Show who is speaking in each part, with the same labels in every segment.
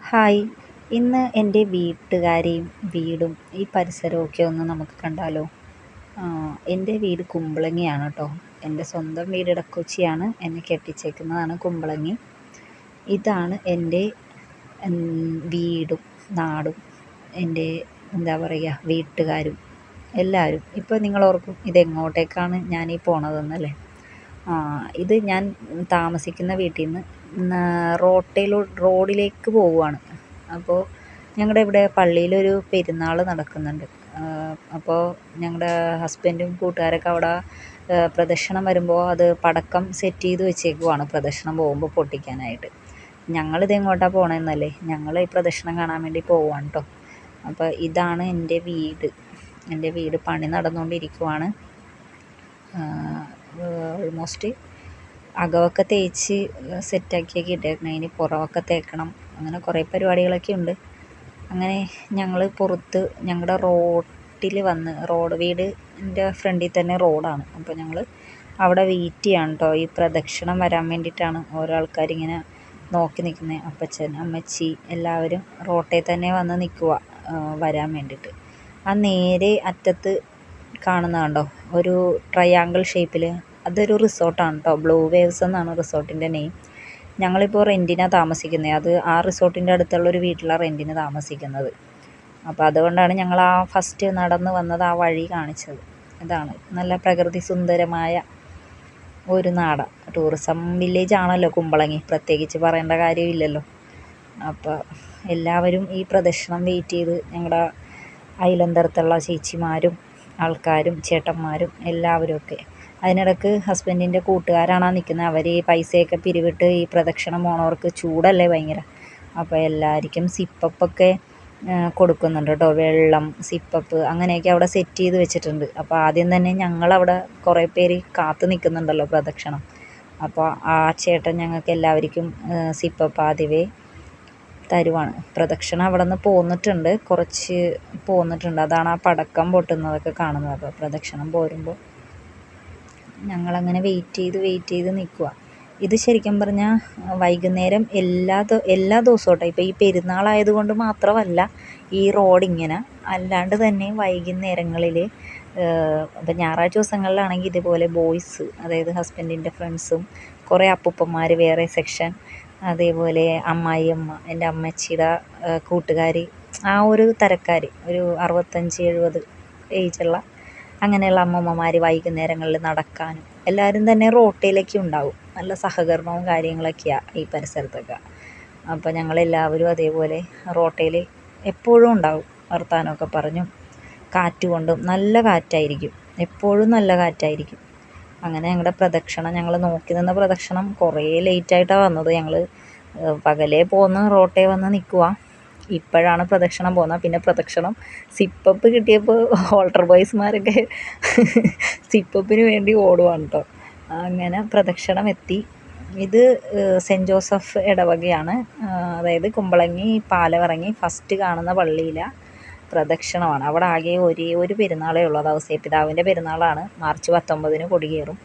Speaker 1: Hi. ഇന്ന് എൻ്റെ വീട്ടുകാരെയും വീടും ഈ പരിസരമൊക്കെ ഒന്ന് നമുക്ക് കണ്ടാലോ? എൻ്റെ വീട് കുമ്പളങ്ങിയാണ് കേട്ടോ. എൻ്റെ സ്വന്തം വീട് ഇടക്കൊച്ചിയാണ്. എന്നെ കെട്ടിച്ചേക്കുന്നതാണ് കുമ്പളങ്ങി. ഇതാണ് എൻ്റെ വീടും നാടും എൻ്റെ എന്താ പറയുക വീട്ടുകാരും എല്ലാവരും. ഇപ്പോൾ നിങ്ങൾ ഓർക്കും ഇതെങ്ങോട്ടേക്കാണ് ഞാനീ പോണതെന്നല്ലേ? ഇത് ഞാൻ താമസിക്കുന്ന വീട്ടിൽ നിന്ന് റോഡിലേക്ക് പോവുകയാണ്. അപ്പോൾ ഞങ്ങളുടെ ഇവിടെ പള്ളിയിലൊരു പെരുന്നാൾ നടക്കുന്നുണ്ട്. അപ്പോൾ ഞങ്ങളുടെ ഹസ്ബൻഡും കൂട്ടുകാരൊക്കെ അവിടെ പ്രദക്ഷിണം വരുമ്പോൾ അത് പടക്കം സെറ്റ് ചെയ്ത് വെച്ചേക്കുവാണ് പ്രദക്ഷിണം പോകുമ്പോൾ പൊട്ടിക്കാനായിട്ട്. ഞങ്ങളിത് എങ്ങോട്ടാണ് പോകണമെന്നല്ലേ, ഞങ്ങൾ ഈ പ്രദക്ഷിണം കാണാൻ വേണ്ടി പോവുകയാണ് കേട്ടോ. അപ്പോൾ ഇതാണ് എൻ്റെ വീട് പണി നടന്നുകൊണ്ടിരിക്കുവാണ്. ഓൾമോസ്റ്റ് അകമൊക്കെ തേച്ച് സെറ്റാക്കിയൊക്കെ ഇട്ടേക്കണം. ഇനി പുറമൊക്കെ തേക്കണം. അങ്ങനെ കുറേ പരിപാടികളൊക്കെ ഉണ്ട്. അങ്ങനെ ഞങ്ങൾ പുറത്ത് ഞങ്ങളുടെ വീടിൻ്റെ ഫ്രണ്ടിൽ തന്നെ റോഡാണ്. അപ്പോൾ ഞങ്ങൾ അവിടെ വെയിറ്റ് ചെയ്യാണ് കേട്ടോ. ഈ പ്രദക്ഷിണം വരാൻ വേണ്ടിയിട്ടാണ് ഓരോ ആൾക്കാരിങ്ങനെ നോക്കി നിൽക്കുന്നത്. അപ്പച്ചൻ, അമ്മച്ചി എല്ലാവരും റോട്ടിൽ തന്നെ വന്ന് നിൽക്കുക വരാൻ വേണ്ടിയിട്ട്. ആ നേരെ അറ്റത്ത് കാണുന്ന കണ്ടോ, ഒരു ട്രയാങ്കിൾ ഷേപ്പിൽ, അതൊരു റിസോർട്ടാണ് കേട്ടോ. ബ്ലൂ വേവ്സ് എന്നാണ് റിസോർട്ടിൻ്റെ നെയിം. ഞങ്ങളിപ്പോൾ റെൻറ്റിനാണ് താമസിക്കുന്നത്. ആ റിസോർട്ടിൻ്റെ അടുത്തുള്ളൊരു വീട്ടിലാണ് റെൻറ്റിന് താമസിക്കുന്നത്. അപ്പോൾ അതുകൊണ്ടാണ് ഞങ്ങൾ ആ ഫസ്റ്റ് നടന്ന് വന്നത് ആ വഴി കാണിച്ചത്. ഇതാണ് നല്ല പ്രകൃതി സുന്ദരമായ ഒരു നാടാണ്. ടൂറിസം വില്ലേജ് ആണല്ലോ കുമ്പളങ്ങി, പ്രത്യേകിച്ച് പറയേണ്ട കാര്യമില്ലല്ലോ. അപ്പോൾ എല്ലാവരും ഈ പ്രദക്ഷിണം വെയിറ്റ് ചെയ്ത് ഞങ്ങളുടെ അയലന്തരത്തുള്ള ചേച്ചിമാരും ആൾക്കാരും ചേട്ടന്മാരും എല്ലാവരുമൊക്കെ. അതിനിടയ്ക്ക് ഹസ്ബൻഡിൻ്റെ കൂട്ടുകാരാണ് നിൽക്കുന്നത്. അവർ ഈ പൈസയൊക്കെ പിരിവിട്ട് ഈ പ്രദക്ഷിണം പോണവർക്ക് ചൂടല്ലേ ഭയങ്കര. അപ്പോൾ എല്ലാവർക്കും സിപ്പപ്പൊക്കെ കൊടുക്കുന്നുണ്ട് കേട്ടോ. വെള്ളം, സിപ്പപ്പ് അങ്ങനെയൊക്കെ അവിടെ സെറ്റ് ചെയ്ത് വെച്ചിട്ടുണ്ട്. അപ്പോൾ ആദ്യം തന്നെ ഞങ്ങളവിടെ കുറേ പേര് കാത്തു നിൽക്കുന്നുണ്ടല്ലോ പ്രദക്ഷിണം. അപ്പോൾ ആ ചേട്ടൻ ഞങ്ങൾക്ക് എല്ലാവർക്കും സിപ്പപ്പ് ആദ്യമേ തരുവാണ്. പ്രദക്ഷിണം അവിടെ നിന്ന് പോന്നിട്ടുണ്ട്, കുറച്ച് പോന്നിട്ടുണ്ട്. അതാണ് ആ പടക്കം പൊട്ടുന്നതൊക്കെ കാണുന്നത്. അപ്പോൾ പ്രദക്ഷിണം പോരുമ്പോൾ ഞങ്ങളങ്ങനെ വെയിറ്റ് ചെയ്ത് നിൽക്കുക. ഇത് ശരിക്കും പറഞ്ഞാൽ വൈകുന്നേരം എല്ലാ ദിവസവും കേട്ടോ. ഇപ്പോൾ ഈ പെരുന്നാളായതുകൊണ്ട് മാത്രമല്ല ഈ റോഡിങ്ങനെ, അല്ലാണ്ട് തന്നെ വൈകുന്നേരങ്ങളിൽ ഇപ്പം ഞായറാഴ്ച ദിവസങ്ങളിലാണെങ്കിൽ ഇതുപോലെ ബോയ്സ്, അതായത് ഹസ്ബൻഡിൻ്റെ ഫ്രണ്ട്സും കുറേ അപ്പൂപ്പന്മാർ വേറെ സെക്ഷൻ, അതേപോലെ അമ്മായിയമ്മ, എൻ്റെ അമ്മച്ചിയുടെ കൂട്ടുകാർ, ആ ഒരു തരക്കാർ, ഒരു 65-70 ഏജുള്ള അങ്ങനെയുള്ള അമ്മമ്മമാർ വൈകുന്നേരങ്ങളിൽ നടക്കാനും എല്ലാവരും തന്നെ റോട്ടിലേക്ക് ഉണ്ടാവും. നല്ല സഹകരണവും കാര്യങ്ങളൊക്കെയാണ് ഈ പരിസരത്തൊക്കെ. അപ്പോൾ ഞങ്ങളെല്ലാവരും അതേപോലെ റോട്ടിൽ എപ്പോഴും ഉണ്ടാവും, വർത്തമാനമൊക്കെ പറഞ്ഞും കാറ്റ് കൊണ്ടും. നല്ല കാറ്റായിരിക്കും, എപ്പോഴും നല്ല കാറ്റായിരിക്കും. അങ്ങനെ ഞങ്ങളുടെ പ്രദക്ഷിണം, ഞങ്ങൾ നോക്കി നിന്ന പ്രദക്ഷിണം കുറേ ലേറ്റായിട്ടാണ് വന്നത്. ഞങ്ങൾ പകലേ പോന്ന് റോട്ടേ വന്ന് നിൽക്കുക. ഇപ്പോഴാണ് പ്രദക്ഷിണം പോകുന്നത്. പിന്നെ പ്രദക്ഷിണം സിപ്പപ്പ് കിട്ടിയപ്പോൾ ഓൾട്ടർ ബോയ്സ്മാരൊക്കെ സിപ്പപ്പിന് വേണ്ടി ഓടുവാണ് കേട്ടോ. അങ്ങനെ പ്രദക്ഷിണം എത്തി. ഇത് സെൻറ്റ് ജോസഫ് ഇടവകയാണ്. അതായത് കുമ്പളങ്ങി പാലമിറങ്ങി ഫസ്റ്റ് കാണുന്ന പള്ളിയിലെ പ്രദക്ഷിണമാണ്. അവിടെ ആകെ ഒരു പെരുന്നാളേ ഉള്ളൂ. അത് ഔസേപ്പിതാവിൻ്റെ പെരുന്നാളാണ്. മാർച്ച് 19-ന് കൊടികയറും.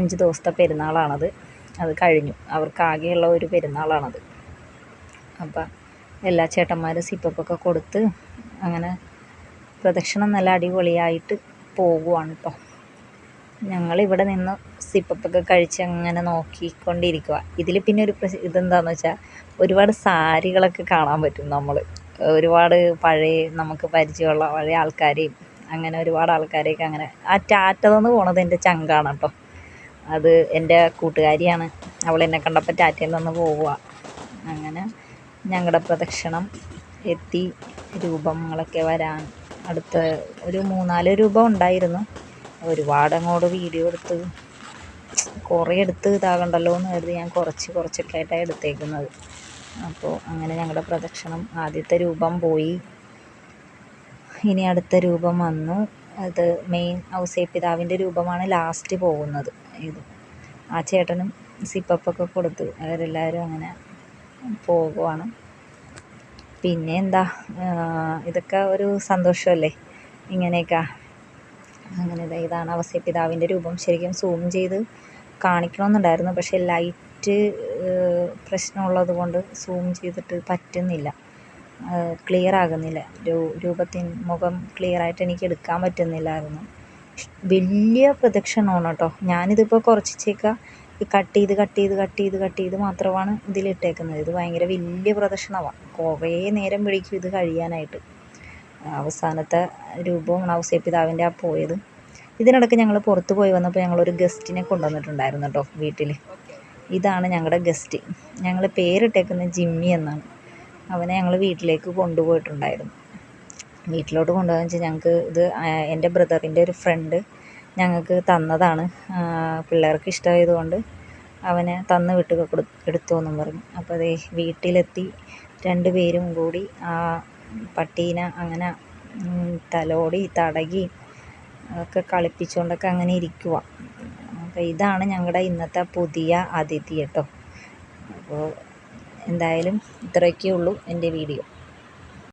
Speaker 1: 5 ദിവസത്തെ പെരുന്നാളാണത്. അത് കഴിഞ്ഞു. അവർക്കാകെയുള്ള ഒരു പെരുന്നാളാണത്. അപ്പം എല്ലാ ചേട്ടന്മാരും സിപ്പപ്പൊക്കെ കൊടുത്ത് അങ്ങനെ പ്രദക്ഷിണം നല്ല അടിപൊളിയായിട്ട് പോകുവാണ് കേട്ടോ. ഞങ്ങളിവിടെ നിന്ന് സിപ്പപ്പൊക്കെ കഴിച്ച് അങ്ങനെ നോക്കിക്കൊണ്ടിരിക്കുക. ഇതിൽ പിന്നെ ഒരു ഇതെന്താണെന്ന് വെച്ചാൽ ഒരുപാട് സാരികളൊക്കെ കാണാൻ പറ്റും. നമ്മൾ ഒരുപാട് പഴയ നമുക്ക് പരിചയമുള്ള പഴയ ആൾക്കാരെയും അങ്ങനെ ഒരുപാട് ആൾക്കാരെയൊക്കെ അങ്ങനെ ആ ടാറ്റ തന്ന് പോണത് എൻ്റെ ചങ്കാണ് കേട്ടോ. അത് എൻ്റെ കൂട്ടുകാരിയാണ്. അവൾ എന്നെ കണ്ടപ്പോൾ ടാറ്റയിൽ നിന്ന് പോവുക. അങ്ങനെ ഞങ്ങളുടെ പ്രദക്ഷിണം എത്തി. രൂപങ്ങളൊക്കെ വരാൻ അടുത്ത ഒരു 3-4 രൂപം ഉണ്ടായിരുന്നു. ഒരുപാട് അങ്ങോട്ട് വീഡിയോ എടുത്ത് കുറേ എടുത്ത് ഇതാകണ്ടല്ലോ എന്ന് കരുതി ഞാൻ കുറച്ചൊക്കെ ആയിട്ടാണ് എടുത്തേക്കുന്നത്. അപ്പോൾ അങ്ങനെ ഞങ്ങളുടെ പ്രദക്ഷിണം ആദ്യത്തെ രൂപം പോയി. ഇനി അടുത്ത രൂപം വന്നു. അത് മെയിൻ ഔസേപ്പിതാവിൻ്റെ രൂപമാണ് ലാസ്റ്റ് പോകുന്നത്. ഇത് ആ ചേട്ടനും സിപ്പപ്പൊക്കെ കൊടുത്ത് അവരെല്ലാവരും അങ്ങനെ പോകുവാണ്. പിന്നെ എന്താ, ഇതൊക്കെ ഒരു സന്തോഷമല്ലേ ഇങ്ങനെയൊക്കെ. അങ്ങനെ ഇതാണ് ഔസേപ്പിതാവിൻ്റെ രൂപം. ശരിക്കും സൂം ചെയ്ത് കാണിക്കണമെന്നുണ്ടായിരുന്നു, പക്ഷേ ലൈറ്റ് നെറ്റ് പ്രശ്നമുള്ളത് കൊണ്ട് സൂം ചെയ്തിട്ട് പറ്റുന്നില്ല, ക്ലിയർ ആകുന്നില്ല. മുഖം ക്ലിയറായിട്ട് എനിക്ക് എടുക്കാൻ പറ്റുന്നില്ലായിരുന്നു. വലിയ പ്രദക്ഷിണമാണ് കേട്ടോ. ഞാനിതിപ്പോൾ കുറച്ചേക്ക കട്ട് ചെയ്ത് മാത്രമാണ് ഇതിലിട്ടേക്കുന്നത്. ഇത് ഭയങ്കര വലിയ പ്രദക്ഷിണമാണ്. കുറേ നേരം പിടിക്കും ഇത് കഴിയാനായിട്ട്. അവസാനത്തെ രൂപമാണ് ഔസേപ്പിതാവിൻ്റെ ആ പോയത്. ഇതിനിടയ്ക്ക് ഞങ്ങൾ പുറത്ത് പോയി വന്നപ്പോൾ ഞങ്ങളൊരു ഗസ്റ്റിനെ കൊണ്ടുവന്നിട്ടുണ്ടായിരുന്നു കേട്ടോ വീട്ടിൽ. ഇതാണ് ഞങ്ങളുടെ ഗസ്റ്റ്. ഞങ്ങൾ പേരിട്ടേക്കുന്നത് ജിമ്മി എന്നാണ്. അവനെ ഞങ്ങൾ വീട്ടിലേക്ക് കൊണ്ടുപോയിട്ടുണ്ടായിരുന്നു. വീട്ടിലോട്ട് കൊണ്ടുപോകാന്ന് വെച്ചാൽ ഞങ്ങൾക്ക് ഇത് എൻ്റെ ബ്രദറിൻ്റെ ഒരു ഫ്രണ്ട് ഞങ്ങൾക്ക് തന്നതാണ്. പിള്ളേർക്ക് ഇഷ്ടമായതുകൊണ്ട് അവനെ തന്ന് വിട്ട് എടുത്തു എന്നും പറഞ്ഞു. അപ്പോൾ അതേ വീട്ടിലെത്തി 2 പേരും കൂടി ആ പട്ടീനെ അങ്ങനെ തലോടി തടകി ഒക്കെ കളിപ്പിച്ചുകൊണ്ടൊക്കെ അങ്ങനെ ഇരിക്കുക. അപ്പോൾ ഇതാണ് ഞങ്ങളുടെ ഇന്നത്തെ പുതിയ അതിഥി കേട്ടോ. അപ്പോൾ എന്തായാലും ഇത്രയൊക്കെ ഉള്ളൂ എൻ്റെ വീഡിയോ.